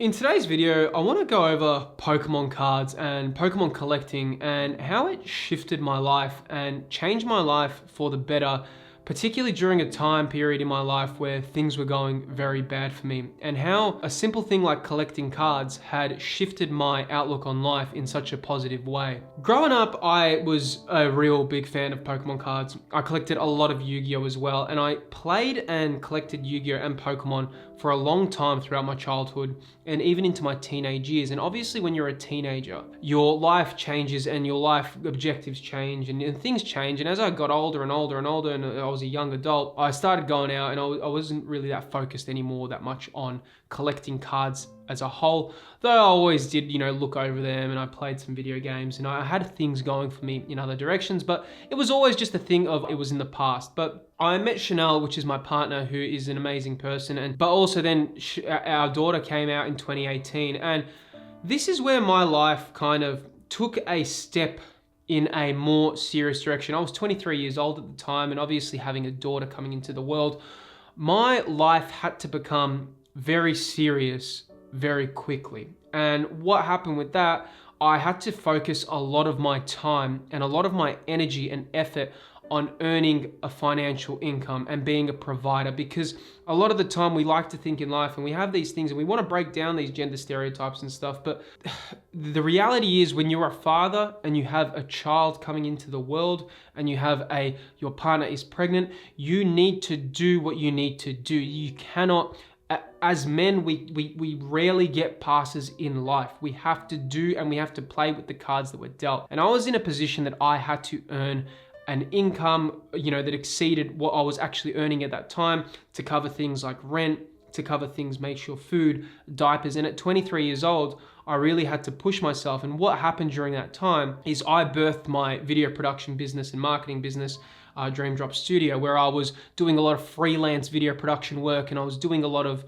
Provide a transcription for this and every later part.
In today's video, I want to go over Pokemon cards and Pokemon collecting and how it shifted my life and changed my life for the better, particularly during a time period in my life where things were going very bad for me, and how a simple thing like collecting cards had shifted my outlook on life in such a positive way. Growing up, I was a real big fan of Pokemon cards. I collected a lot of Yu-Gi-Oh as well, and I played and collected Yu-Gi-Oh and Pokemon for a long time throughout my childhood and even into my teenage years. And obviously when you're a teenager, your life changes and your life objectives change and things change. And as I got older and older and older and I was a young adult, I started going out and I wasn't really that focused anymore that much on collecting cards as a whole, though I always did, look over them, and I played some video games and I had things going for me in other directions, but it was always just a thing of it was in the past. But I met Chanel, which is my partner, who is an amazing person, but also then our daughter came out in 2018, and this is where my life kind of took a step in a more serious direction. I was 23 years old at the time, and obviously having a daughter coming into the world, my life had to become very serious very quickly. And what happened with that, I had to focus a lot of my time and a lot of my energy and effort on earning a financial income and being a provider, because a lot of the time we like to think in life and we have these things and we want to break down these gender stereotypes and stuff, but the reality is when you're a father and you have a child coming into the world and you have your partner is pregnant, you need to do what you need to do. You cannot, as men, we rarely get passes in life. We have to do and we have to play with the cards that we're dealt. And I was in a position that I had to earn an income, that exceeded what I was actually earning at that time to cover things like rent, to cover things, make sure food, diapers. And at 23 years old, I really had to push myself. And what happened during that time is I birthed my video production business and marketing business, Dream Drop Studio, where I was doing a lot of freelance video production work, and I was doing a lot of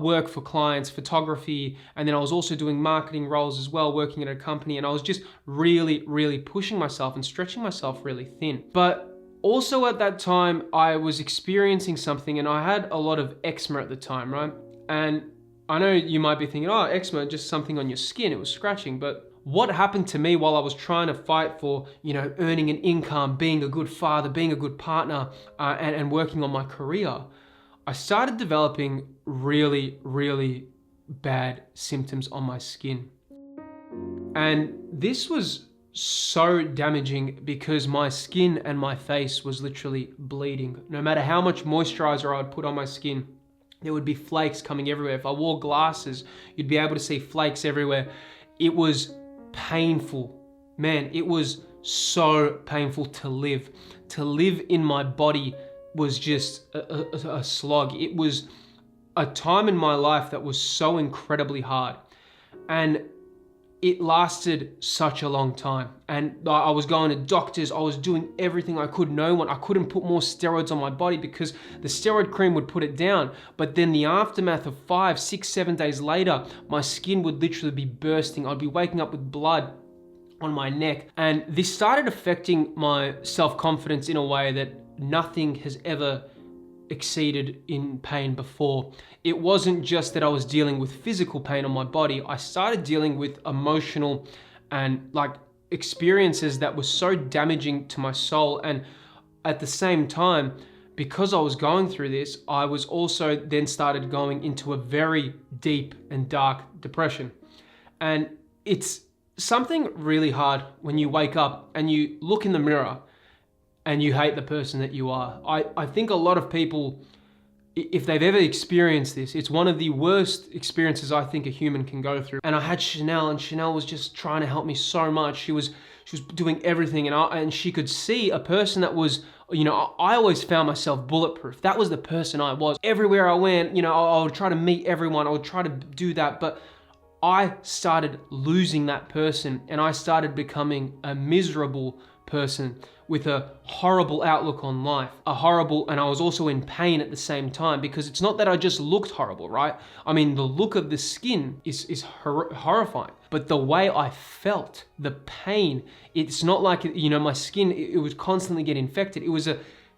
work for clients, photography, and then I was also doing marketing roles as well, working at a company, and I was just really, really pushing myself and stretching myself really thin. But also at that time, I was experiencing something, and I had a lot of eczema at the time, right? And I know you might be thinking, oh, eczema, just something on your skin, it was scratching, but what happened to me while I was trying to fight for, earning an income, being a good father, being a good partner, and working on my career, I started developing really, really bad symptoms on my skin. And this was so damaging because my skin and my face was literally bleeding. No matter how much moisturizer I would put on my skin, there would be flakes coming everywhere. If I wore glasses, you'd be able to see flakes everywhere. It was painful. Man, it was so painful to live. To live in my body was just a slog. It was a time in my life that was so incredibly hard. And it lasted such a long time. And I was going to doctors, I was doing everything I could. I couldn't put more steroids on my body because the steroid cream would put it down. But then the aftermath of 5, 6, 7 days later, my skin would literally be bursting. I'd be waking up with blood on my neck. And this started affecting my self-confidence in a way that nothing has ever exceeded in pain before. It wasn't just that I was dealing with physical pain on my body. I started dealing with emotional and experiences that were so damaging to my soul. And at the same time, because I was going through this, I was also then started going into a very deep and dark depression. And it's something really hard when you wake up and you look in the mirror and you hate the person that you are. I think a lot of people, if they've ever experienced this, it's one of the worst experiences I think a human can go through. And I had Chanel, and Chanel was just trying to help me so much. She was doing everything, and she could see a person that was, I always found myself bulletproof. That was the person I was. Everywhere I went, I would try to meet everyone. I would try to do that, but I started losing that person, and I started becoming a miserable person with a horrible outlook on life, and I was also in pain at the same time, because it's not that I just looked horrible, right? I mean, the look of the skin is horrifying, but the way I felt, the pain, it's not like, my skin, it would constantly get infected. It was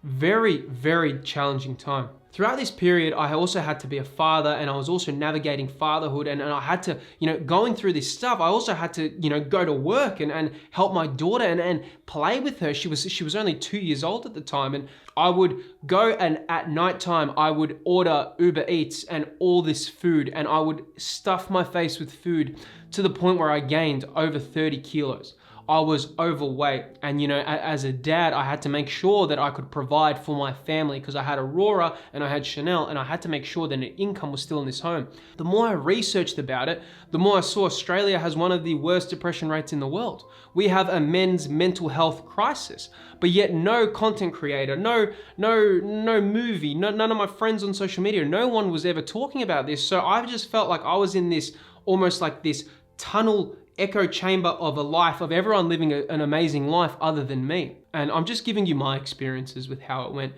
very, very challenging time. Throughout this period, I also had to be a father, and I was also navigating fatherhood, and I had to, going through this stuff, I also had to, go to work and help my daughter and play with her. She was only 2 years old at the time, and I would go, and at nighttime, I would order Uber Eats and all this food, and I would stuff my face with food to the point where I gained over 30 kilos. I was overweight, and as a dad, I had to make sure that I could provide for my family, because I had Aurora and I had Chanel, and I had to make sure that an income was still in this home. The more I researched about it, the more I saw Australia has one of the worst depression rates in the world. We have a men's mental health crisis, but yet no content creator, no movie, none of my friends on social media, no one was ever talking about this. So I just felt like I was in this, almost like this tunnel echo chamber of a life of everyone living an amazing life other than me. And I'm just giving you my experiences with how it went.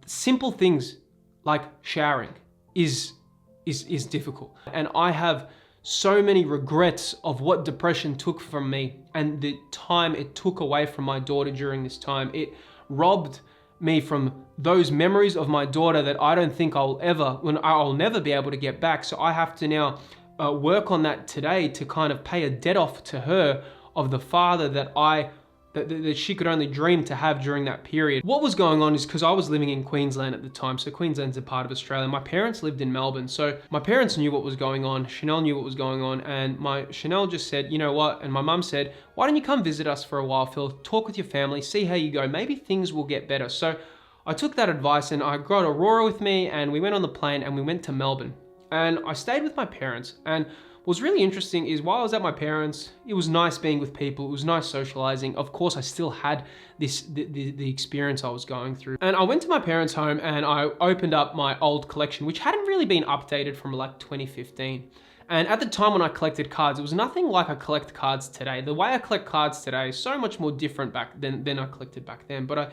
Simple things like showering is difficult. And I have so many regrets of what depression took from me and the time it took away from my daughter during this time. It robbed me from those memories of my daughter that I don't think I'll never be able to get back. So I have to now work on that today to kind of pay a debt off to her of the father that she could only dream to have during that period. What was going on is because I was living in Queensland at the time. So Queensland's a part of Australia. My parents lived in Melbourne. So my parents knew what was going on. Chanel knew what was going on. And Chanel just said, you know what? And my mum said, why don't you come visit us for a while, Phil? Talk with your family, see how you go. Maybe things will get better. So I took that advice, and I got Aurora with me, and we went on the plane and we went to Melbourne. And I stayed with my parents, and what was really interesting is while I was at my parents, it was nice being with people, it was nice socializing. Of course, I still had the experience I was going through. And I went to my parents' home and I opened up my old collection, which hadn't really been updated from like 2015. And at the time when I collected cards, it was nothing like I collect cards today. The way I collect cards today is so much more different than I collected back then. But I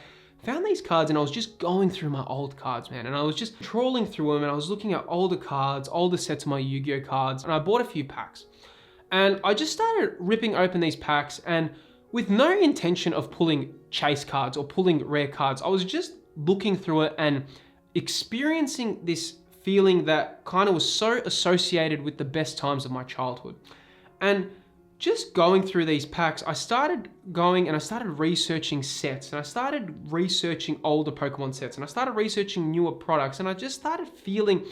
found these cards and I was just going through my old cards, man. And I was just trawling through them, and I was looking at older cards, older sets of my Yu-Gi-Oh cards, and I bought a few packs. And I just started ripping open these packs, and with no intention of pulling chase cards or pulling rare cards, I was just looking through it and experiencing this feeling that kind of was so associated with the best times of my childhood. And just going through these packs, I started going and I started researching sets, and I started researching older Pokemon sets, and I started researching newer products, and I just started feeling,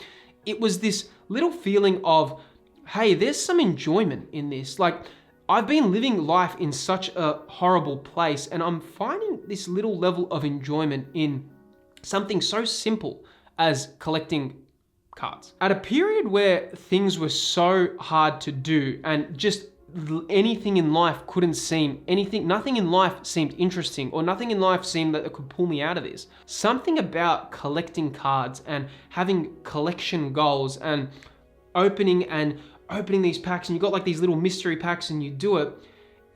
it was this little feeling of, hey, there's some enjoyment in this. Like, I've been living life in such a horrible place, and I'm finding this little level of enjoyment in something so simple as collecting cards. At a period where things were so hard to do, and just nothing in life seemed interesting, or nothing in life seemed that it could pull me out of this. Something about collecting cards and having collection goals and opening these packs, and you got like these little mystery packs and you do it,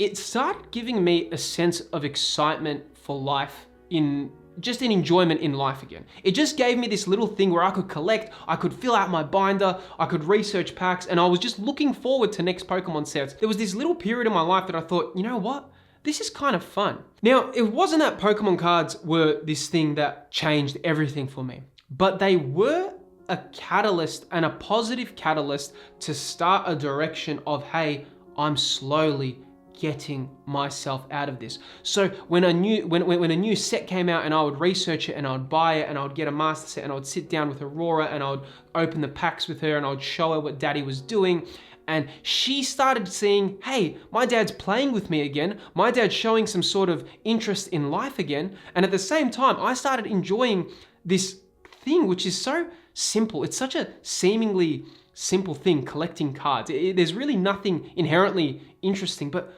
it started giving me a sense of excitement for life, in enjoyment in life again. It just gave me this little thing where I could collect, I could fill out my binder, I could research packs, and I was just looking forward to next Pokemon sets. There was this little period in my life that I thought, you know what? This is kind of fun. Now, it wasn't that Pokemon cards were this thing that changed everything for me, but they were a catalyst, and a positive catalyst, to start a direction of, hey, I'm slowly getting myself out of this. So when a new set came out, and I would research it and I would buy it and I would get a master set and I would sit down with Aurora and I would open the packs with her and I would show her what daddy was doing, and she started seeing, hey, my dad's playing with me again, my dad's showing some sort of interest in life again. And at the same time, I started enjoying this thing which is so simple. It's such a seemingly simple thing, collecting cards. There's really nothing inherently interesting, but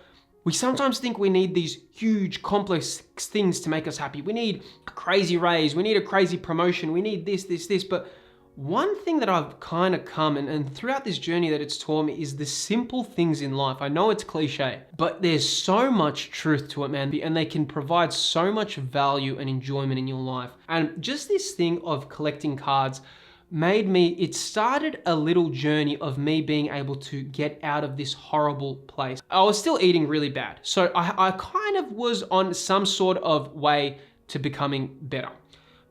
we sometimes think we need these huge, complex things to make us happy. We need a crazy raise, we need a crazy promotion, we need this. But one thing that I've kind of come and throughout this journey that it's taught me is the simple things in life. I know it's cliche, but there's so much truth to it, man. And they can provide so much value and enjoyment in your life. And just this thing of collecting cards it started a little journey of me being able to get out of this horrible place. I was still eating really bad. So I kind of was on some sort of way to becoming better.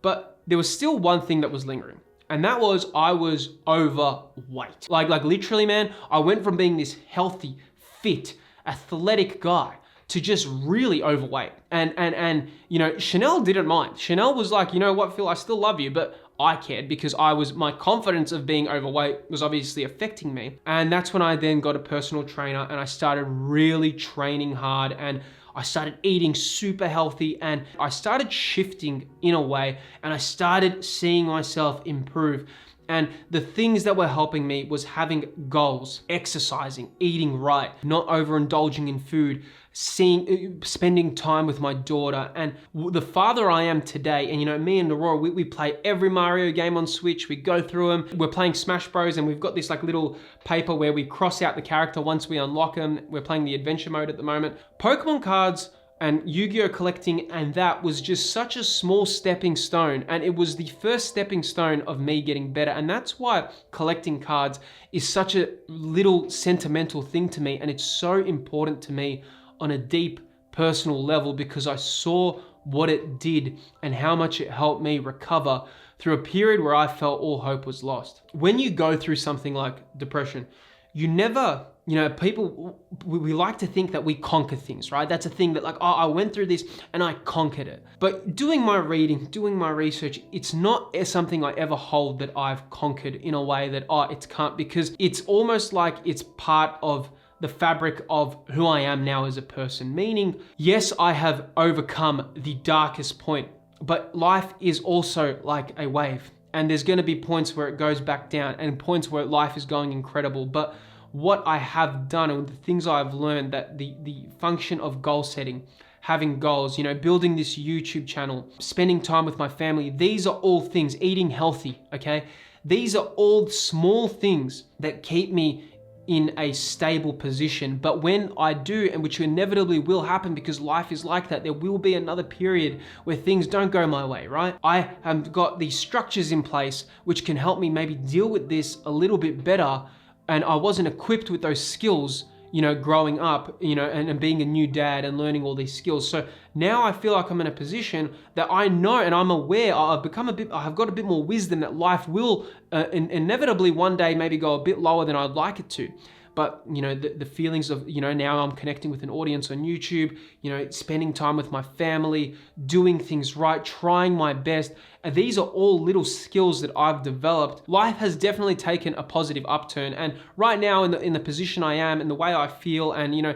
But there was still one thing that was lingering. And that was I was overweight. Like literally, man, I went from being this healthy, fit, athletic guy to just really overweight. And you know, Chanel didn't mind. Chanel was like, you know what, Phil, I still love you, but I cared because my confidence of being overweight was obviously affecting me. And that's when I then got a personal trainer and I started really training hard, and I started eating super healthy, and I started shifting in a way, and I started seeing myself improve. And the things that were helping me was having goals, exercising, eating right, not overindulging in food, spending time with my daughter. And the father I am today, and you know, me and Aurora, we play every Mario game on Switch. We go through them. We're playing Smash Bros. And we've got this like little paper where we cross out the character once we unlock them. We're playing the adventure mode at the moment. Pokemon cards and Yu-Gi-Oh collecting, and that was just such a small stepping stone, and it was the first stepping stone of me getting better. And that's why collecting cards is such a little sentimental thing to me, and it's so important to me on a deep personal level, because I saw what it did and how much it helped me recover through a period where I felt all hope was lost. When you go through something like depression, you never, you know, we like to think that we conquer things, right? That's a thing that like, oh, I went through this and I conquered it. But doing my reading, doing my research, it's not something I ever hold that I've conquered in a way that, oh, it can't, because it's almost like it's part of the fabric of who I am now as a person. Meaning, yes, I have overcome the darkest point, but life is also like a wave. And there's going to be points where it goes back down and points where life is going incredible. But what I have done and the things I've learned, that the function of goal setting, having goals, you know, building this YouTube channel, spending time with my family, these are all things, eating healthy, okay? These are all small things that keep me in a stable position. But when I do, and which inevitably will happen because life is like that, there will be another period where things don't go my way, right? I have got these structures in place which can help me maybe deal with this a little bit better. And I wasn't equipped with those skills, you know, growing up, you know, and being a new dad and learning all these skills. So now I feel like I'm in a position that I know and I'm aware, I've got a bit more wisdom that life will inevitably one day maybe go a bit lower than I'd like it to. But, you know, the feelings of, you know, now I'm connecting with an audience on YouTube, you know, spending time with my family, doing things right, trying my best. And these are all little skills that I've developed. Life has definitely taken a positive upturn. And right now in the position I am and the way I feel and, you know,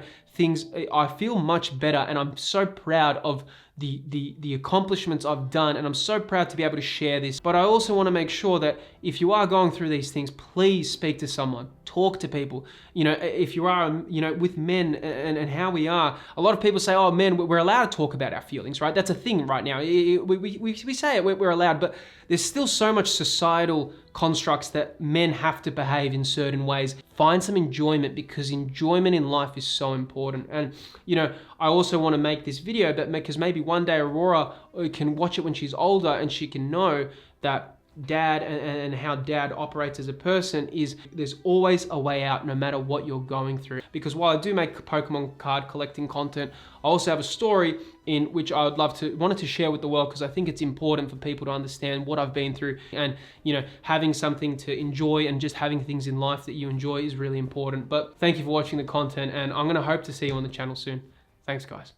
I feel much better, and I'm so proud of the accomplishments I've done, and I'm so proud to be able to share this. But I also want to make sure that if you are going through these things, please speak to someone, talk to people. You know, if you are, you know, with men and how we are, a lot of people say, oh, men, we're allowed to talk about our feelings, right? That's a thing right now. We say it, we're allowed, but there's still so much societal constructs that men have to behave in certain ways. Find some enjoyment, because enjoyment in life is so important. And, you know, I also want to make this video, but because maybe one day Aurora can watch it when she's older and she can know that dad and how dad operates as a person is there's always a way out no matter what you're going through. Because while I do make Pokemon card collecting content, I also have a story in which I wanted to share with the world, because I think it's important for people to understand what I've been through. And, you know, having something to enjoy and just having things in life that you enjoy is really important. But thank you for watching the content, and I'm going to hope to see you on the channel soon. Thanks, guys.